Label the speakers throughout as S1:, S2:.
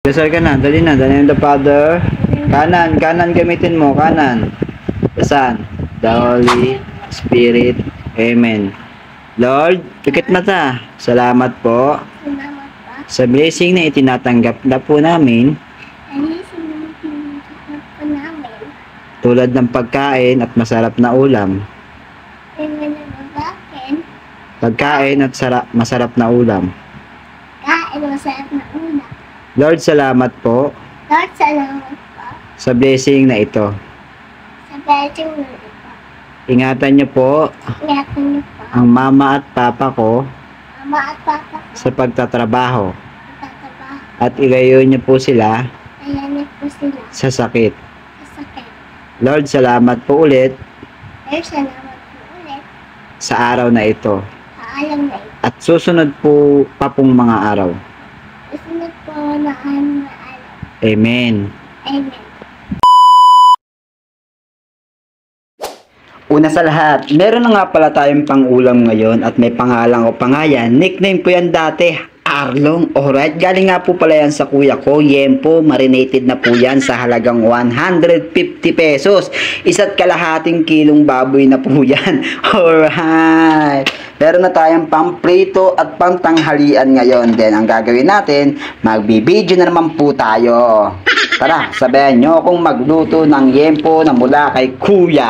S1: Dasal ka na, dali na, dali na the Father. Kanan, kanan gamitin mo, kanan. The Son, the Holy Spirit. Amen. Lord, pikit mata. Salamat po
S2: Salamat pa.
S1: sa blessing na itinatanggap na po namin
S2: Ano sinunod po namin?
S1: tulad ng pagkain at masarap na ulam.
S2: Tingnan na babakin.
S1: Pagkain at masarap na ulam.
S2: Kain masarap na ulam.
S1: Lord, salamat po
S2: Lord, salamat po.
S1: sa blessing na ito.
S2: Sa blessing mo ito.
S1: Ingatan niyo po
S2: Ingatan niyo po.
S1: ang mama at papa ko
S2: Mama at papa ko.
S1: sa pagtatrabaho
S2: Magtatrabaho.
S1: at ilayo niyo po sila
S2: Ayan niyo po sila.
S1: sa sakit.
S2: Sa sakit.
S1: Lord, salamat po ulit
S2: Lord, salamat po ulit.
S1: sa araw na ito
S2: Sa alam na ito.
S1: at susunod po pa pong mga araw.
S2: Susunod po na alam na alam.
S1: Amen.
S2: Amen.
S1: Una sa lahat, meron na nga pala tayong pang-ulam ngayon at may pangalan ko pa nga yan. Nickname ko yan dati, Arlong. Alright, galing nga po pala yan sa kuya ko, Yempo. Marinated na po yan sa halagang 150 pesos. Isa't kalahating kilong baboy na po yan. Alright. Meron na tayong pang-prito at pang-tanghalian ngayon. Then, ang gagawin natin, magbibideo na naman po tayo. Tara, sabayan nyo akong magluto ng yempo na mula kay Kuya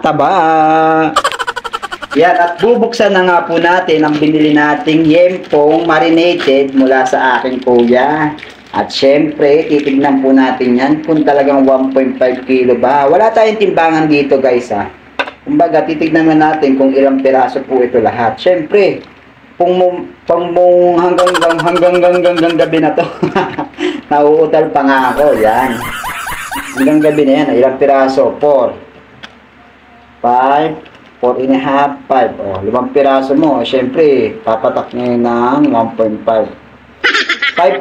S1: Taba. Yan, at bubuksan na nga po natin ang binili nating yempong marinated mula sa aking kuya. At syempre, titignan po natin yan kung talagang 1.5 kilo ba. Wala tayong timbangan dito guys ha. Kumbaga, titignan na natin kung ilang piraso po ito lahat. Syempre, hanggang gabi na to. Nauutal pa nga ako, yan. Hanggang gabi na yan, ilang piraso? 4, 5, 4 and a half, 5. O, 5 piraso mo. Siyempre, papatak nyo ng 1.5. 5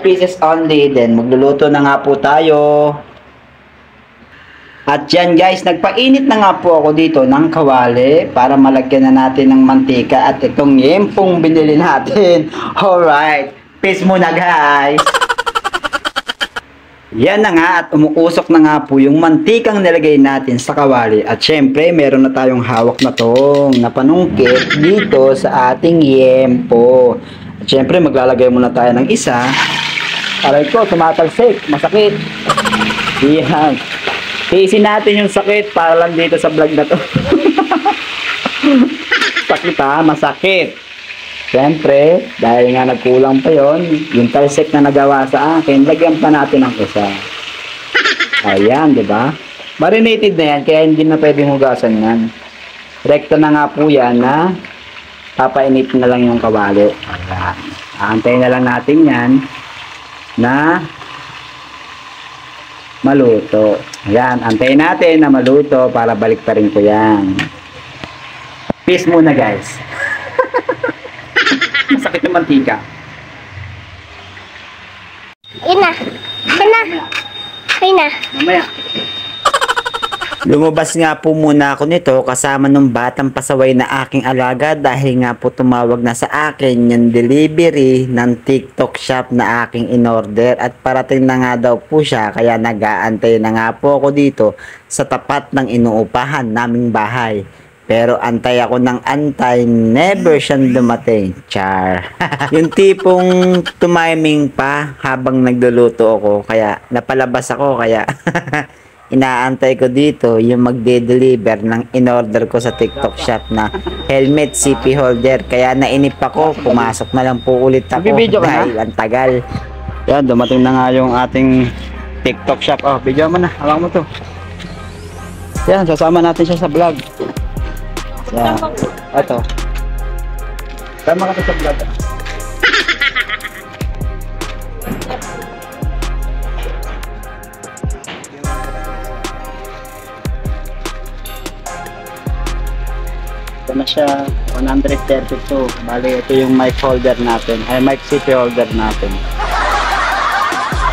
S1: pieces only. Then, magluluto na nga po tayo. At yan guys, nagpainit na nga po ako dito ng kawali para malagyan na natin ng mantika at itong yempong binili natin. Alright, peace muna guys. Yan na nga at umuusok na nga po yung mantikang nilagay natin sa kawali. At syempre, meron na tayong hawak na tong napanungkit dito sa ating yempo. At syempre, maglalagay muna tayo ng isa. Aray ko, tumatalsik, masakit. Yan. Tiisin natin yung sakit para lang dito sa vlog na to. Sakit ha, masakit. Siyempre, dahil nga nagkulang pa yon, yung talsik na nagawa sa akin, lagyan pa natin ng isa. Ayan, di ba? Marinated na yan, kaya hindi na pwedeng hugasan yan. Rekta na nga po yan na papainit na lang yung kawali. Ayan. Aantayin na lang natin yan na maluto. Ayan, antayin natin na maluto para balik pa rin ko yan. Peace muna guys. Masakit yung mantika.
S2: Ayun na. Ayun na. Ayun na.
S1: Mamaya. Lumabas nga po muna ako nito kasama nung batang pasaway na aking alaga dahil nga po tumawag na sa akin yung delivery ng TikTok shop na aking in-order at parating na nga daw po siya kaya nag-aantay na nga po ako dito sa tapat ng inuupahan naming bahay. Pero antay ako ng antay, never siyang dumating. Char. Yung tipong tumiming pa habang nagluluto ako kaya napalabas ako kaya inaantay ko dito yung magde-deliver ng in-order ko sa TikTok shop na helmet CP holder. Kaya nainip ako, pumasok na lang po ulit ako dahil ang tagal. Yan, dumating na nga yung ating TikTok shop. Oh, video mo na, hawak mo to. Yan, sasama natin siya sa vlog. Yan, ito. Sama ka sa vlog. Ito na siya, 132. Bali, ito yung mic holder natin. Ay, mic CP holder natin.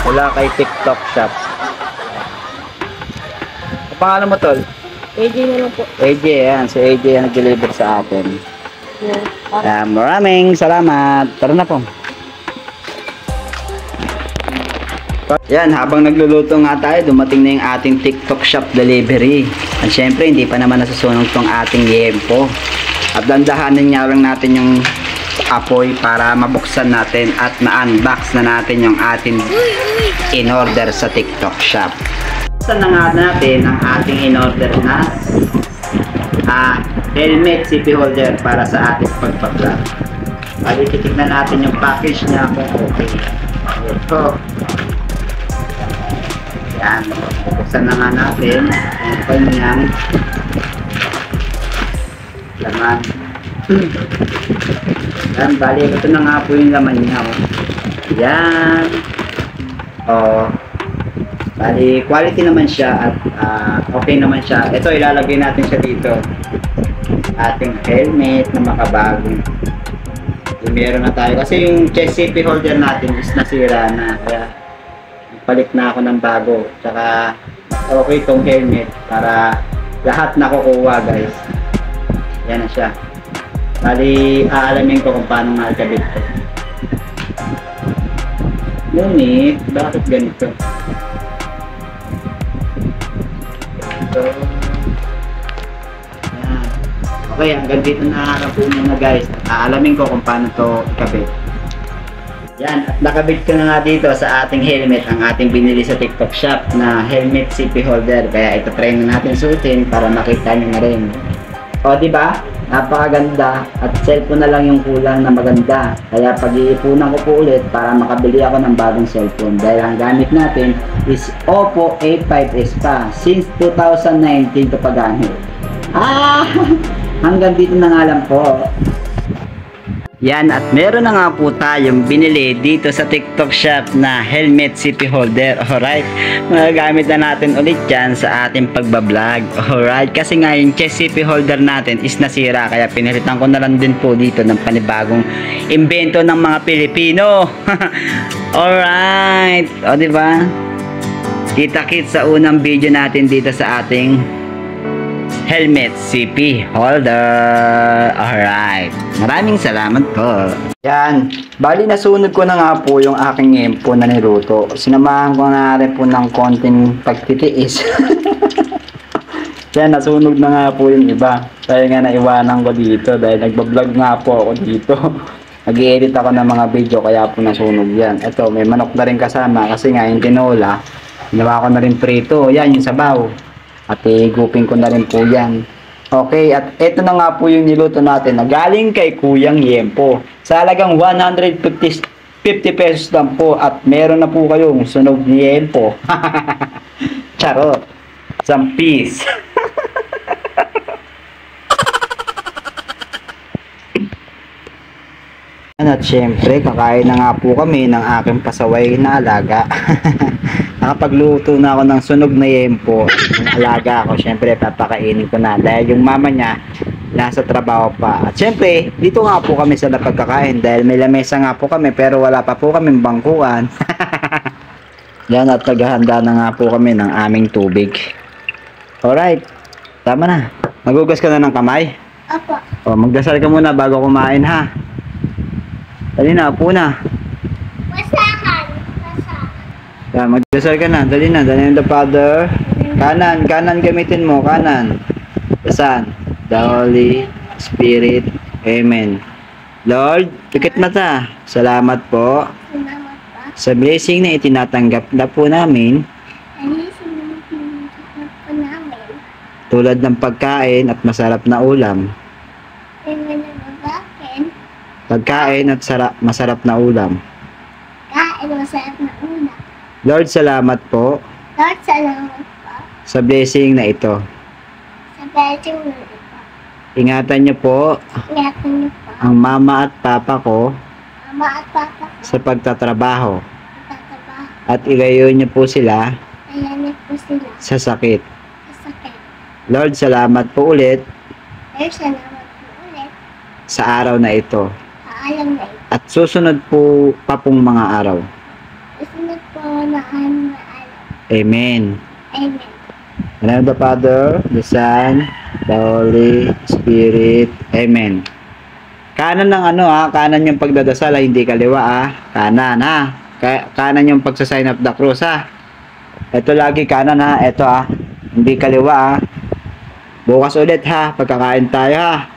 S1: Wala kay TikTok shop. Ang pangalan mo, tol?
S2: AJ na lang po.
S1: AJ, yan. Si AJ ang nag-deliver sa atin. Maraming salamat. Tara na po. Yan, habang nagluluto nga tayo, dumating na yung ating TikTok shop delivery. At syempre, hindi pa naman nasusunog tong ating liempo. At dandahanin nga lang natin yung apoy para mabuksan natin at ma-unbox na natin yung ating in-order sa TikTok shop. Buksan na nga natin ang ating in-order na helmet CP holder para sa ating pagpa-vlog. Bali, titignan natin yung package niya kung okay. Ito. Yan, buksan na nga natin ang kanyang laman. Yan, bali, ito na nga po yung laman niya. Yan. Bali, quality naman siya at okay naman siya. Ito, ilalagay natin siya dito. Ating helmet na makabagong. Meron na tayo. Kasi yung chest CP holder natin is nasira na. Kaya, palit na ako ng bago. Tsaka okay itong helmet para lahat nakukuha, guys. Yan na siya. Bali, aalamin ko kung paano makakabit ito. Ngunit, bakit ganito? Ito. Yan. Okay, hanggang dito nakakapo na, guys. Aalamin ko kung paano ito ikabit. Yan, at nakabit ko na nga dito sa ating helmet ang ating binili sa TikTok shop na helmet CP holder. Kaya ito try na natin suotin para makita nyo na rin. O, diba? Napakaganda at cellphone na lang yung kulang na maganda. Kaya pag-iipunan ko po ulit para makabili ako ng bagong cellphone. Dahil ang gamit natin is Oppo A5s pa. Since 2019 ito pagamit. Hanggang dito na nga lang po. Yan, at meron na nga po tayong binili dito sa TikTok shop na helmet CP holder. Alright, magagamit na natin ulit yan sa ating pagbablog. Alright, kasi nga yung chest CP holder natin is nasira. Kaya pinalitan ko na lang din po dito ng panibagong invento ng mga Pilipino. Alright, o diba? Kita-kits sa unang video natin dito sa ating helmet CP holder. Alright, maraming salamat po. Yan, bali nasunog ko na nga po yung aking empo na niluto. Sinamahan ko na rin po ng konting pagtitiis. Yan, nasunog na nga po yung iba. Dahil nga naiwanan ko dito. Dahil nagbablog nga po ako dito. Nag-i-edit ako ng mga video kaya po nasunog yan. Ito, may manok na rin kasama kasi nga yung tinola. Ginawa ko na rin prito. Yan, yung sabaw. At igupin ko na rin po yan. Okay, at ito na nga po yung niluto natin na galing kay Kuyang Yempo. Sa halagang 150 pesos lang po at meron na po kayong sunog ni Yempo. Charot. Some peace. At syempre, kakain na nga po kami ng aking pasaway na alaga. Nakapagluto na ako ng sunog na yempo. Yung alaga ako, syempre papakainin ko na. Dahil yung mama niya, nasa trabaho pa. At syempre, dito nga po kami sa napagkakain. Dahil may lamesa nga po kami, pero wala pa po kaming bangkuan. Yan, at naghahanda na nga po kami ng aming tubig. Alright, tama na. Magugas ka na ng kamay?
S2: Opo.
S1: O, magdasal ka muna bago kumain, ha? Dali na, upo na.
S2: Masahan.
S1: Yan, magdasal ka na. Dali na, dali na, the Father. Kanan gamitin mo, kanan. Saan? The Holy Spirit. Amen. Lord, pikit mata. Salamat po
S2: Salamat pa.
S1: sa blessing na itinatanggap na po namin
S2: Alisin po namin.
S1: tulad ng pagkain at masarap na ulam.
S2: Tingnan na babakin.
S1: Pagkain at masarap na ulam.
S2: Kain masarap na ulam.
S1: Lord, salamat po
S2: Lord, salamat po.
S1: sa blessing na ito.
S2: Sa bedroom mo ito.
S1: Ingatan niyo po
S2: Ingatan niyo po.
S1: ang mama at papa ko
S2: Mama at papa ko.
S1: sa pagtatrabaho
S2: Tatabaho.
S1: at ilayo niyo po sila
S2: Ayan niyo po sila.
S1: sa sakit.
S2: Sa sakit.
S1: Lord, salamat po ulit
S2: Lord, salamat po ulit.
S1: sa araw na ito
S2: Paalam na ito.
S1: at susunod po pa pong mga araw.
S2: Susunod po na ano na alam.
S1: Amen.
S2: Amen.
S1: In the name of the Father, the Son, the Holy Spirit. Amen. Kanan ng kanan yung pagdadasal, hindi kaliwa Kanan Kanan yung pagsa-sign of the cross ha. Ito lagi kanan ha. Ito ha. Hindi kaliwa ha. Bukas ulit ha. Pagkakain tayo ha.